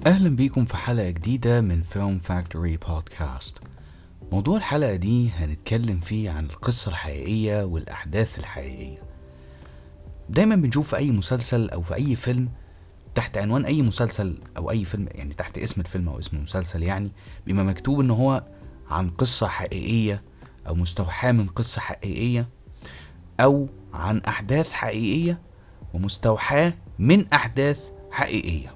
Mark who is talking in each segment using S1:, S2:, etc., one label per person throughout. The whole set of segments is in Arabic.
S1: أهلا بيكم في حلقة جديدة من فيلم فاكتوري بودكاست. موضوع الحلقة دي هنتكلم فيه عن القصة الحقيقية والأحداث الحقيقية. دايما بنشوف في أي مسلسل أو في أي فيلم تحت عنوان أي مسلسل أو أي فيلم، يعني تحت اسم الفيلم أو اسم المسلسل، يعني بيبقى مكتوب إن هو عن قصة حقيقية أو مستوحاة من قصة حقيقية أو عن أحداث حقيقية ومستوحاة من أحداث حقيقية.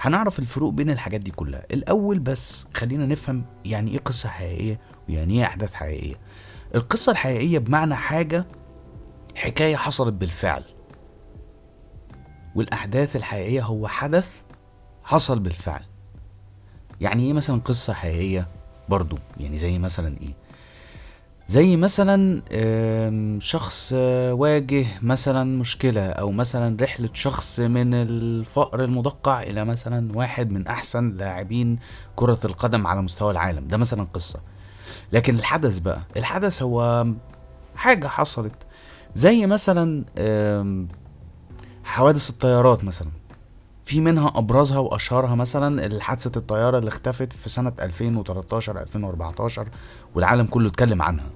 S1: هنعرف الفروق بين الحاجات دي كلها. الأول بس خلينا نفهم يعني إيه قصة حقيقية ويعني إيه أحداث حقيقية. القصة الحقيقية بمعنى حكاية حصلت بالفعل، والأحداث الحقيقية هو حدث حصل بالفعل. يعني إيه مثلا قصة حقيقية برضو؟ يعني زي مثلا إيه؟ زي مثلا شخص واجه مثلا مشكلة، او مثلا رحلة شخص من الفقر المدقع الى مثلا واحد من احسن لاعبين كرة القدم على مستوى العالم. ده مثلا قصة. لكن الحدث بقى، الحدث هو حاجة حصلت، زي مثلا حوادث الطيارات مثلا. في منها ابرزها واشهرها مثلا حادثة الطيارة اللي اختفت في سنة 2013 2014 والعالم كله اتكلم عنها،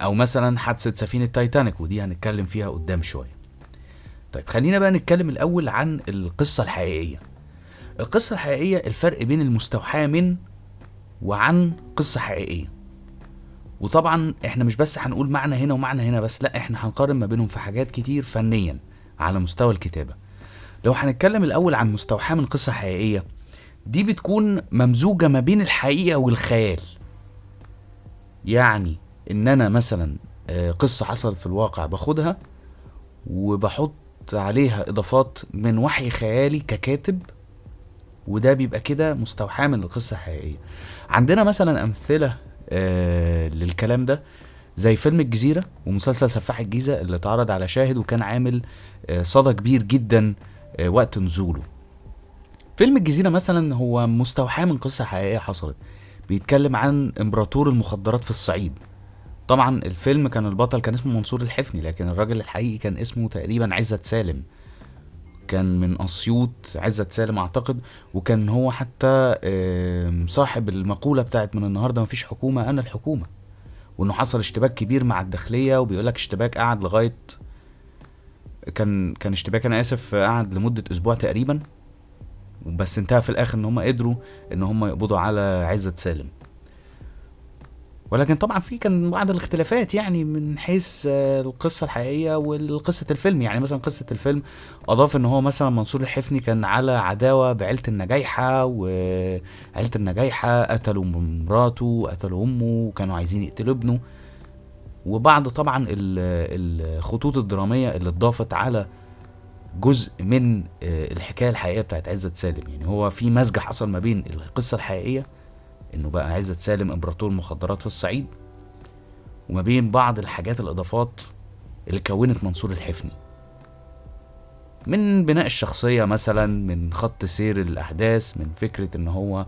S1: او مثلا حادثة سفينة تايتانيك، ودي هنتكلم فيها قدام شوية. طيب خلينا بقى نتكلم الاول عن القصة الحقيقية. القصة الحقيقية الفرق بين المستوحاة من وعن قصة حقيقية. وطبعا احنا مش بس هنقول معنى هنا ومعنى هنا بس، لا احنا هنقارن ما بينهم في حاجات كتير فنيا على مستوى الكتابة. لو هنتكلم الاول عن مستوحاة من قصة حقيقية، دي بتكون ممزوجة ما بين الحقيقة والخيال. يعني ان انا مثلا قصة حصلت في الواقع باخدها وبحط عليها اضافات من وحي خيالي ككاتب، وده بيبقى كده مستوحى من القصة الحقيقية. عندنا مثلا امثلة للكلام ده، زي فيلم الجزيرة ومسلسل سفاح الجيزة اللي اتعرض على شاهد وكان عامل صدى كبير جدا وقت نزوله. فيلم الجزيرة مثلا هو مستوحى من قصة حقيقية حصلت، بيتكلم عن امبراطور المخدرات في الصعيد. طبعا الفيلم كان البطل كان اسمه منصور الحفني، لكن الراجل الحقيقي كان اسمه تقريبا عزت سالم، كان من اسيوط، عزت سالم اعتقد. وكان هو حتى صاحب المقولة بتاعت من النهاردة مفيش حكومة انا الحكومة، وانه حصل اشتباك كبير مع الداخلية، وبيقولك اشتباك قعد لغاية كان اشتباك، انا اسف، قعد لمدة اسبوع تقريبا، بس انتهى في الاخر ان هم قدروا ان هم يقبضوا على عزت سالم. ولكن طبعا في كان بعض الاختلافات يعني من حيث القصة الحقيقية والقصة الفيلم. يعني مثلا قصة الفيلم أضاف إن هو مثلا منصور الحفني كان على عداوة بعيلة النجايحة، وعيلة النجايحة قتلوا مراته قتلوا أمه وكانوا عايزين يقتلوا ابنه. وبعض طبعا الخطوط الدرامية اللي اتضافت على جزء من الحكاية الحقيقية بتاعت عزت سالم. يعني هو في مزج حصل ما بين القصة الحقيقية انه بقى عزت سالم امبراطور مخدرات في الصعيد، وما بين بعض الحاجات الاضافات اللي كونت منصور الحفني، من بناء الشخصية مثلا، من خط سير الاحداث، من فكرة ان هو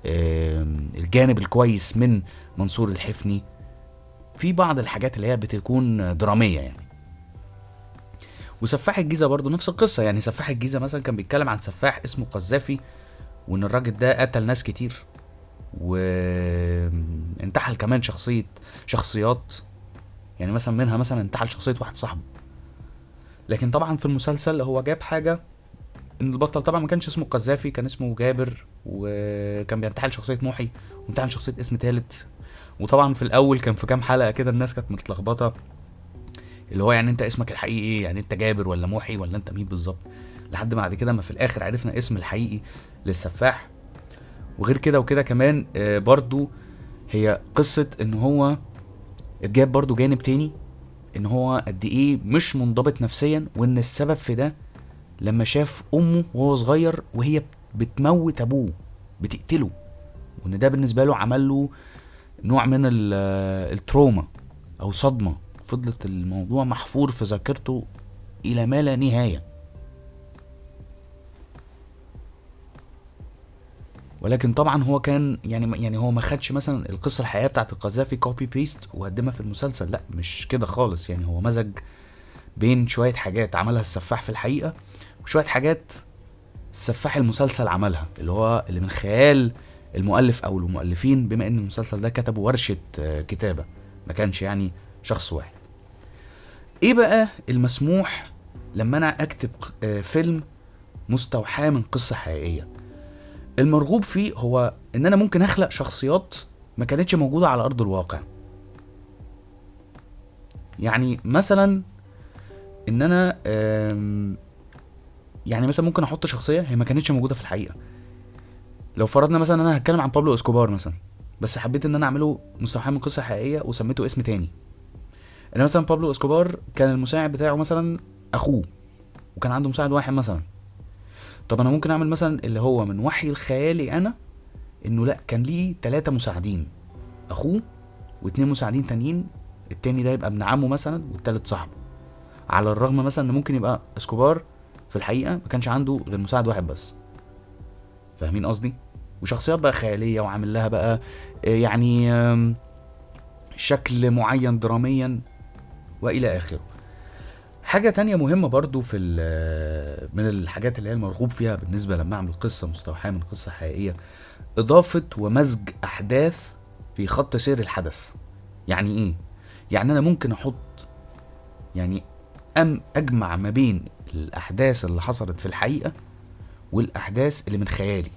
S1: الجانب الكويس من منصور الحفني في بعض الحاجات اللي هي بتكون درامية يعني. وسفاح الجيزة برضو نفس القصة. يعني سفاح الجيزة مثلا كان بيتكلم عن سفاح اسمه قذافي، وان الراجل ده قتل ناس كتير وانتحل كمان شخصيات. يعني مثلا منها مثلا انتحل شخصية واحد صاحبه. لكن طبعا في المسلسل هو جاب حاجة، ان البطل طبعا ما كانش اسمه قذافي، كان اسمه جابر، وكان بينتحل شخصية محي وانتحل شخصية اسم تالت. وطبعا في الاول كان في كام حلقة كده الناس كانت متلخبطة، اللي هو يعني انت اسمك الحقيقي ايه؟ يعني انت جابر ولا محي ولا انت مين بالظبط؟ لحد ما بعد كده ما في الاخر عرفنا اسم الحقيقي للسفاح. وغير كده وكده كمان برضو هي قصة ان هو اتجاب برضو جانب تاني، ان هو قد ايه مش منضبط نفسيا، وان السبب في ده لما شاف امه وهو صغير وهي بتموت ابوه، بتقتله، وان ده بالنسبه له عمل له نوع من التروما او صدمه، فضلت الموضوع محفور في ذاكرته الى ما لا نهايه. ولكن طبعا هو كان يعني هو ما خدش مثلا القصه الحقيقيه بتاعت القذافي كوبي بيست وقدمها في المسلسل، لا مش كده خالص. يعني هو مزج بين شويه حاجات عملها السفاح في الحقيقه وشويه حاجات السفاح المسلسل عملها، اللي هو اللي من خيال المؤلف او المؤلفين، بما ان المسلسل ده كتبه ورشة كتابة، ما كانش يعني شخص واحد. ايه بقى المسموح لما انا اكتب فيلم مستوحى من قصة حقيقية؟ المرغوب فيه هو ان انا ممكن اخلق شخصيات ما كانتش موجودة على ارض الواقع. يعني مثلا ان انا يعني مثلا ممكن احط شخصية هي ما كانتش موجودة في الحقيقة. لو فرضنا مثلا انا هتكلم عن بابلو اسكوبار مثلا، بس حبيت ان انا اعمله مستوحى من قصة حقيقية وسميته اسم تاني. ان مثلا بابلو اسكوبار كان المساعد بتاعه مثلا اخوه، وكان عنده مساعد واحد مثلا. طب انا ممكن اعمل مثلا اللي هو من وحي الخيالي انا، انه لا كان ليه 3 مساعدين، اخوه و2 مساعدين تانيين، التاني ده يبقى ابن عمه مثلا، والتالت صاحبه. على الرغم مثلا ان ممكن يبقى اسكوبار في الحقيقة ما كانش عنده غير مساعد واحد بس. فاهمين قصدي؟ وشخصيات بقى خيالية، وعامل لها بقى يعني شكل معين دراميا والى اخره. حاجة تانية مهمة برضو في من الحاجات اللي هي المرغوب فيها بالنسبة لما اعمل قصة مستوحاة من قصة حقيقية، اضافة ومزج احداث في خط سير الحدث. يعني ايه؟ يعني انا ممكن احط يعني اجمع ما بين الاحداث اللي حصلت في الحقيقة والاحداث اللي من خيالي،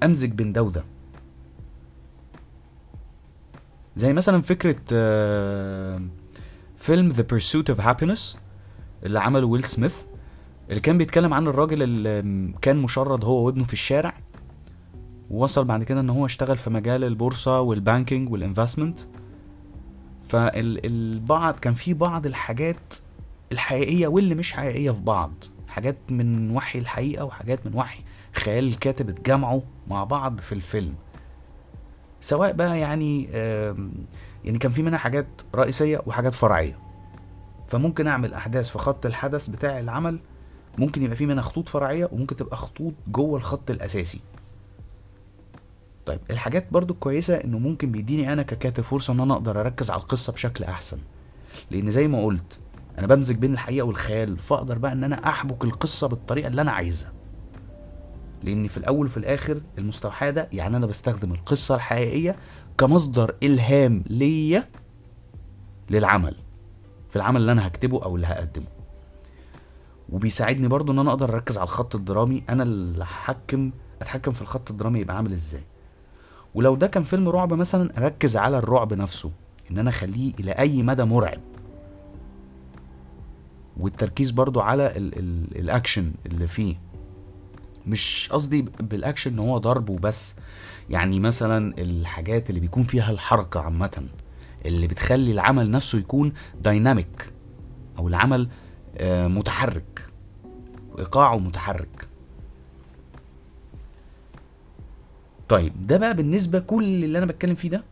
S1: امزج بين ده وده. زي مثلا فكرة فيلم The Pursuit of Happiness اللي عمله ويل سميث، اللي كان بيتكلم عن الراجل اللي كان مشرد هو وابنه في الشارع، ووصل بعد كده ان هو اشتغل في مجال البورصة والبانكينج والانفستمنت. فالبعض كان في بعض الحاجات الحقيقية واللي مش حقيقية في بعض، حاجات من وحي الحقيقة وحاجات من وحي خيال الكاتب اتجمعوا مع بعض في الفيلم. سواء بقى يعني كان في منها حاجات رئيسية وحاجات فرعية. فممكن اعمل احداث في خط الحدث بتاع العمل، ممكن يبقى في منها خطوط فرعية، وممكن تبقى خطوط جوه الخط الاساسي. طيب الحاجات برضو كويسة انه ممكن بيديني انا ككاتب فرصة ان انا اقدر اركز على القصة بشكل احسن، لان زي ما قلت انا بمزج بين الحقيقة والخيال، فاقدر بقى ان انا احبك القصة بالطريقة اللي انا عايزها. لان في الاول وفي الاخر المستوحى ده يعني انا بستخدم القصة الحقيقية كمصدر الهام ليا للعمل، في العمل اللي انا هكتبه او اللي هقدمه. وبيساعدني برضو ان انا اقدر اركز على الخط الدرامي، انا اللي اتحكم في الخط الدرامي يبقى عامل ازاي. ولو ده كان فيلم رعب مثلا، اركز على الرعب نفسه، ان انا اخليه الى اي مدى مرعب، والتركيز برضو على الاكشن اللي فيه. مش قصدي بالاكشن ان هو ضرب وبس، يعني مثلا الحاجات اللي بيكون فيها الحركة عامة، اللي بتخلي العمل نفسه يكون دايناميك، او العمل متحرك، ايقاعه متحرك. طيب ده بقى بالنسبة كل اللي انا بتكلم فيه ده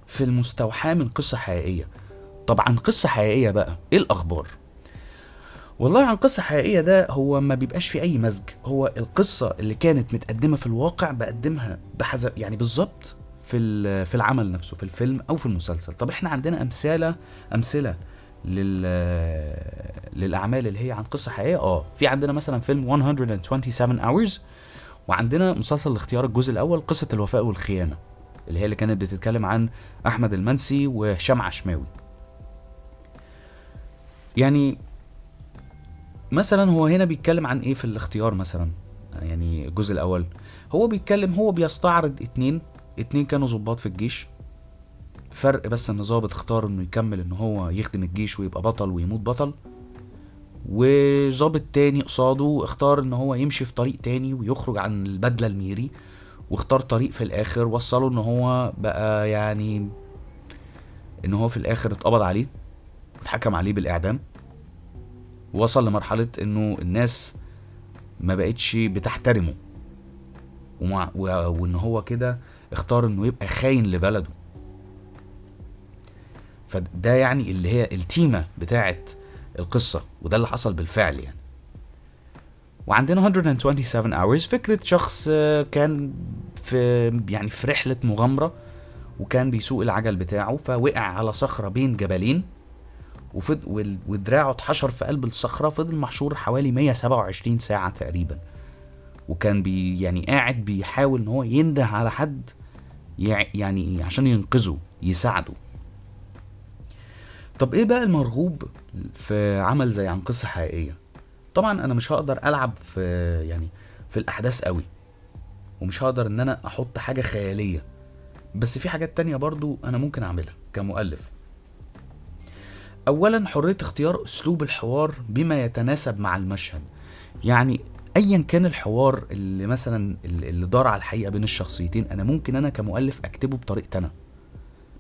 S1: في المستوحى من قصة حقيقية. طبعا قصة حقيقية بقى ايه الاخبار؟ والله عن قصة حقيقية ده هو ما بيبقاش في اي مزج، هو القصة اللي كانت متقدمة في الواقع بقدمها بحسب يعني بالظبط في العمل نفسه، في الفيلم او في المسلسل. طب احنا عندنا امثلة للاعمال اللي هي عن قصة حقيقية. في عندنا مثلا فيلم 127 hours، وعندنا مسلسل الاختيار الجزء الاول قصة الوفاء والخيانة، اللي كانت بتتكلم عن احمد المنسي وهشام عشماوي. يعني مثلا هو هنا بيتكلم عن ايه في الاختيار مثلا، يعني الجزء الاول هو بيستعرض اتنين كانوا ضباط في الجيش، فرق بس ان ضابط اختار انه يكمل ان هو يخدم الجيش ويبقى بطل ويموت بطل، وضابط تاني قصاده اختار ان هو يمشي في طريق تاني ويخرج عن البدلة الميري، واختار طريق في الاخر وصله ان هو بقى يعني ان هو في الاخر اتقبض عليه واتحكم عليه بالاعدام، ووصل لمرحلة انه الناس ما بقتش بتحترمه، وان هو كده اختار انه يبقى خاين لبلده. فده يعني اللي هي التيمة بتاعت القصة، وده اللي حصل بالفعل يعني. وعندنا 127 hours فكرة شخص كان في رحلة مغامرة، وكان بيسوق العجل بتاعه فوقع على صخرة بين جبلين، ودراعه اتحشر في قلب الصخرة، فضل محشور حوالي 127 ساعة تقريبا. وكان يعني قاعد بيحاول ان هو ينده على حد يعني عشان ينقذه يساعده. طب ايه بقى المرغوب في عمل زي عن قصة حقيقية؟ طبعا انا مش هقدر العب في يعني في الاحداث قوي، ومش هقدر ان انا احط حاجة خيالية، بس في حاجات تانية برضو انا ممكن اعملها كمؤلف. اولا حرية اختيار اسلوب الحوار بما يتناسب مع المشهد. يعني ايا كان الحوار اللي مثلا اللي دار على الحقيقة بين الشخصيتين، انا ممكن انا كمؤلف اكتبه بطريقتي انا،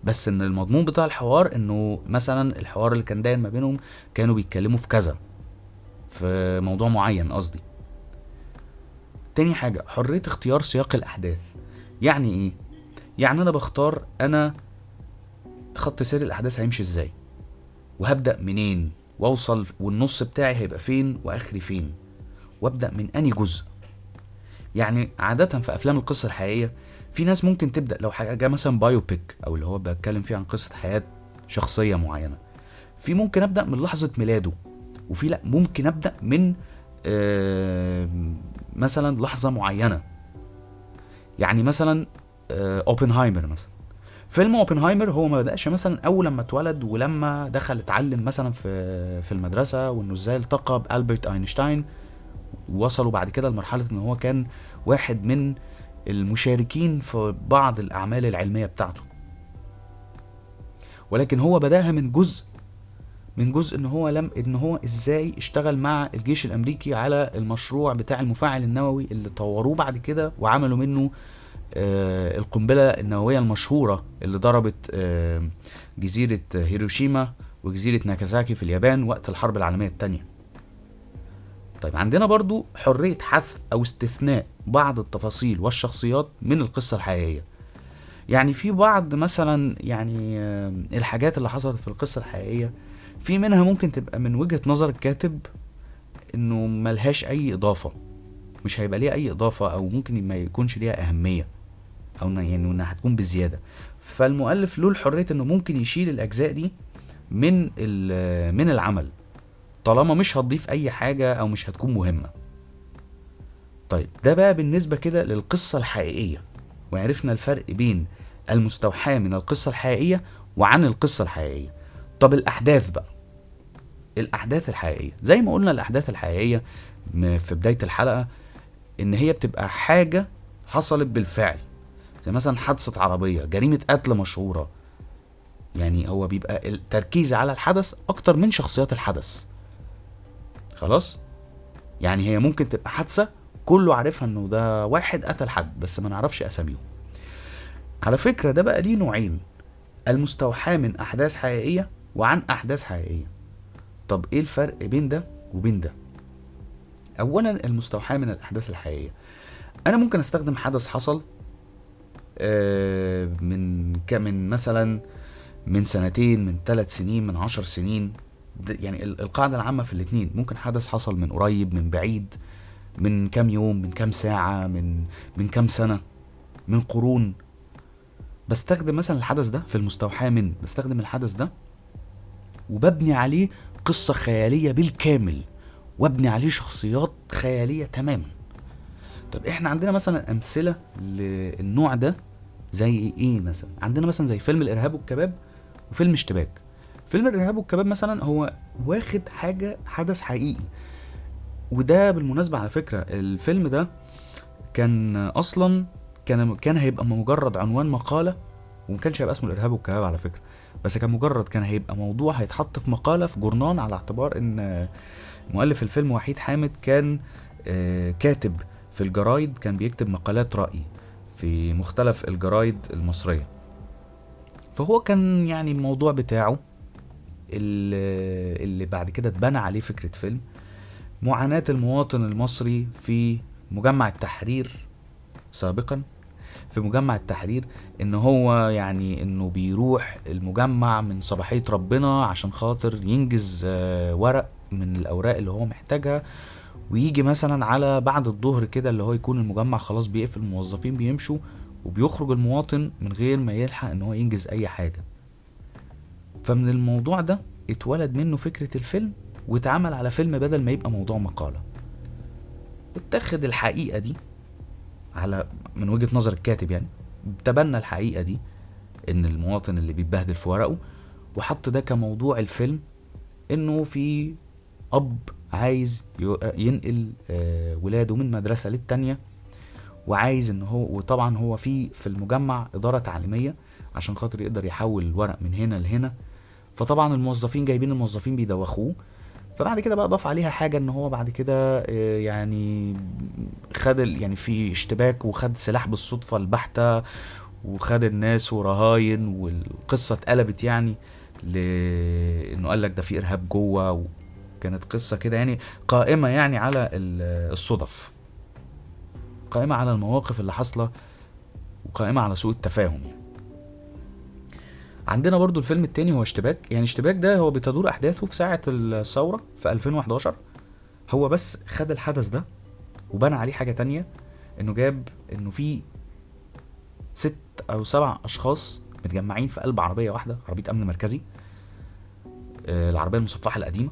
S1: بس ان المضمون بتاع الحوار انه مثلا الحوار اللي كان داير ما بينهم كانوا بيتكلموا في كذا، في موضوع معين قصدي. تاني حاجة حرية اختيار سياق الاحداث. يعني ايه؟ يعني انا بختار انا خط سير الاحداث هيمشي ازاي، وهبدأ منين، واوصل والنص بتاعي هيبقى فين واخري فين، وابدأ من اني جزء. يعني عادة في افلام القصة الحقيقية في ناس ممكن تبدأ لو حاجة مثلا بايوبيك او اللي هو بتكلم فيه عن قصة حياة شخصية معينة، في ممكن ابدأ من لحظة ميلاده، وفي لا ممكن ابدأ من مثلا لحظة معينة. يعني مثلا اوبنهايمر مثلا، فيلم اوبنهايمر هو ما بدأش مثلا اول لما اتولد ولما دخل اتعلم مثلا في المدرسة، وانه ازاي التقى بألبرت اينشتاين، ووصلوا بعد كده لمرحلة ان هو كان واحد من المشاركين في بعض الاعمال العلمية بتاعته. ولكن هو بداها من جزء ان هو ازاي اشتغل مع الجيش الامريكي على المشروع بتاع المفاعل النووي اللي طوروه بعد كده وعملوا منه القنبلة النووية المشهورة اللي ضربت جزيرة هيروشيما وجزيرة ناكازاكي في اليابان وقت الحرب العالمية التانية. طيب عندنا برضو حرية حذف او استثناء بعض التفاصيل والشخصيات من القصة الحقيقية. يعني في بعض مثلا يعني الحاجات اللي حصلت في القصة الحقيقية في منها ممكن تبقى من وجهة نظر الكاتب انه ملهاش اي اضافة، مش هيبقى ليها اي اضافة، او ممكن ما يكونش ليها اهمية، او يعني انها هتكون بزيادة. فالمؤلف له الحرية انه ممكن يشيل الاجزاء دي من العمل طالما مش هتضيف اي حاجة او مش هتكون مهمة. طيب ده بقى بالنسبة كده للقصة الحقيقية، وعرفنا الفرق بين المستوحاة من القصة الحقيقية وعن القصة الحقيقية. طب الأحداث بقى، الأحداث الحقيقية زي ما قلنا الأحداث الحقيقية في بداية الحلقة إن هي بتبقى حاجة حصلت بالفعل، زي مثلا حادثة عربية، جريمة قتل مشهورة. يعني هو بيبقى التركيز على الحدث أكتر من شخصيات الحدث. خلاص، يعني هي ممكن تبقى حادثة كله عارفها إنه ده واحد قتل حد بس ما نعرفش أساميهم. على فكرة ده بقى ليه نوعين، المستوحاة من أحداث حقيقية وعن أحداث حقيقية. طب إيه الفرق بين ده وبين ده؟ أولا المستوحاة من الأحداث الحقيقية، أنا ممكن أستخدم حدث حصل من مثلا من سنتين، من 3 سنين، من 10 سنين. يعني القاعدة العامة في الاتنين، ممكن حدث حصل من قريب من بعيد، من كام يوم، من كام ساعة، من كام سنة، من قرون. بستخدم مثلا الحدث ده في المستوحاة من، بستخدم الحدث ده وببني عليه قصة خيالية بالكامل، وابني عليه شخصيات خيالية تماما. طب احنا عندنا مثلا امثلة للنوع ده زي ايه؟ مثلا عندنا مثلا زي فيلم الارهاب والكباب وفيلم اشتباك. فيلم الارهاب والكباب مثلا هو واخد حدث حقيقي، وده بالمناسبة على فكرة الفيلم ده كان اصلا كان هيبقى مجرد عنوان مقالة، ومكانش هيبقى اسمه الارهاب والكباب على فكرة، بس كان هيبقى موضوع هيتحط في مقالة في جورنان، على اعتبار ان مؤلف الفيلم وحيد حامد كان كاتب في الجرايد، كان بيكتب مقالات رأي في مختلف الجرايد المصرية. فهو كان يعني الموضوع بتاعه اللي بعد كده اتبنى عليه فكرة فيلم، معاناة المواطن المصري في مجمع التحرير سابقا. في مجمع التحرير ان هو يعني انه بيروح المجمع من صباحية ربنا عشان خاطر ينجز ورق من الاوراق اللي هو محتاجها، ويجي مثلا على بعد الظهر كده اللي هو يكون المجمع خلاص بيقفل، الموظفين بيمشوا، وبيخرج المواطن من غير ما يلحق ان هو ينجز اي حاجة. فمن الموضوع ده اتولد منه فكرة الفيلم، واتعمل على فيلم بدل ما يبقى موضوع مقالة. اتخذ الحقيقة دي على من وجهة نظر الكاتب، يعني تبنى الحقيقة دي ان المواطن اللي بيتبهدل في ورقه، وحط ده كموضوع الفيلم، انه في اب عايز ينقل ولاده من مدرسة للتانية، وعايز ان هو، وطبعا هو في المجمع ادارة تعليمية عشان خاطر يقدر يحول الورق من هنا لهنا، فطبعا الموظفين جايبين الموظفين بيدوخوه. فبعد كده بقى ضاف عليها حاجة ان هو بعد كده يعني خد يعني في اشتباك وخد سلاح بالصدفة البحتة وخد الناس ورهاين، والقصة اتقلبت يعني لانه قال لك ده في ارهاب جوه، وكانت قصة كده يعني قائمة يعني على الصدف، قائمة على المواقف اللي حصلة، وقائمة على سوء التفاهم يعني. عندنا برضو الفيلم التاني هو اشتباك. يعني اشتباك ده هو بتدور احداثه في ساعة الثورة في 2011. هو بس خد الحدث ده وبنى عليه حاجة تانية، انه جاب انه في 6 أو 7 اشخاص متجمعين في قلب عربية واحدة، عربية امن مركزي، العربية المصفحة القديمة،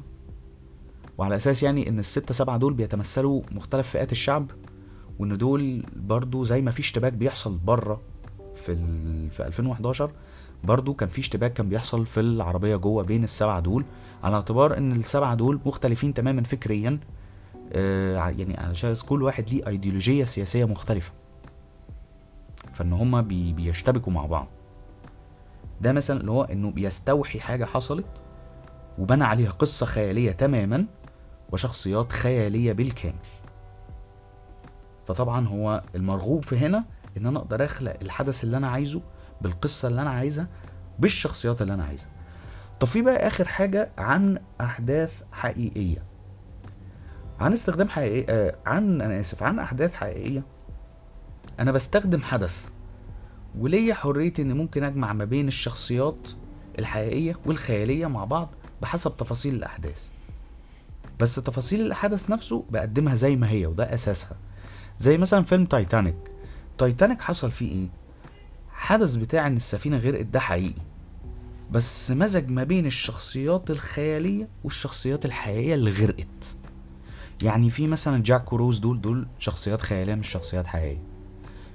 S1: وعلى اساس يعني ان ال6-7 دول بيتمثلوا مختلف فئات الشعب، وان دول برضو زي ما في اشتباك بيحصل بره في 2011 برضو كان في اشتباك كان بيحصل في العربية جوه بين ال7 دول، على اعتبار ان ال7 دول مختلفين تماما فكريا، يعني علشان كل واحد ليه ايديولوجية سياسية مختلفة، فان هما بيشتبكوا مع بعض. ده مثلا اللي هو انه بيستوحي حاجة حصلت وبنى عليها قصة خيالية تماما وشخصيات خيالية بالكامل. فطبعا هو المرغوب في هنا ان انا اقدر اخلق الحدث اللي انا عايزه بالقصة اللي انا عايزها بالشخصيات اللي انا عايزها. طب في بقى اخر حاجة عن احداث حقيقية، عن استخدام حقيقي، عن احداث حقيقية. انا بستخدم حدث وليا حرية ان ممكن اجمع ما بين الشخصيات الحقيقية والخيالية مع بعض بحسب تفاصيل الاحداث، بس تفاصيل الحدث نفسه بقدمها زي ما هي، وده اساسها. زي مثلا فيلم تايتانيك حصل فيه ايه؟ حدث بتاع ان السفينة غرقت ده حقيقي، بس مزج ما بين الشخصيات الخيالية والشخصيات الحقيقية اللي غرقت. يعني في مثلا جاك وروز دول شخصيات خيالية مش شخصيات حقيقية.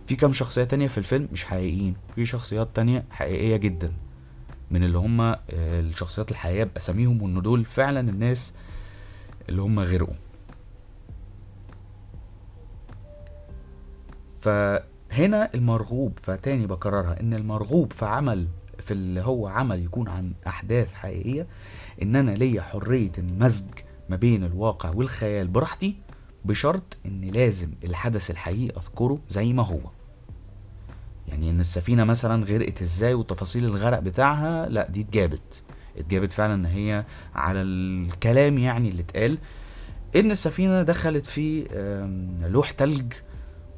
S1: في كم شخصية تانية في الفيلم مش حقيقيين، في شخصيات تانية حقيقية جدا من اللي هم الشخصيات الحقيقية بأساميهم، وان دول فعلا الناس اللي هم غرقوا. فهنا المرغوب، فتاني بكررها، ان المرغوب في اللي هو عمل يكون عن احداث حقيقية، ان انا ليا حرية المزج ما بين الواقع والخيال براحتي، بشرط ان لازم الحدث الحقيقي اذكره زي ما هو. يعني ان السفينة مثلا غرقت ازاي وتفاصيل الغرق بتاعها، لا دي اتجابت فعلا ان هي على الكلام يعني اللي اتقال، ان السفينة دخلت في لوح تلج،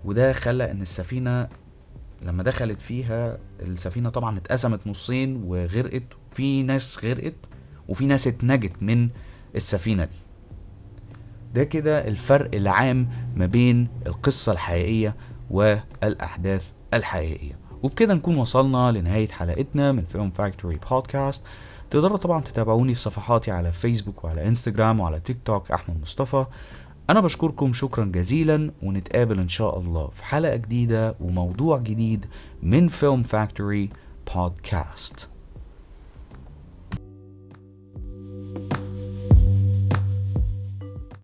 S1: وده خلى ان السفينة لما دخلت فيها السفينة طبعا اتقسمت نصين وغرقت، في ناس غرقت وفي ناس اتنجت من السفينة دي. ده كده الفرق العام ما بين القصة الحقيقية والأحداث الحقيقية. وبكده نكون وصلنا لنهاية حلقتنا من فيلم فاكتوري بودكاست. تقدروا طبعا تتابعوني في صفحاتي على فيسبوك وعلى انستجرام وعلى تيك توك أحمد مصطفى. أنا بشكركم شكرا جزيلا، ونتقابل إن شاء الله في حلقة جديدة وموضوع جديد من فيلم فاكتوري بودكاست.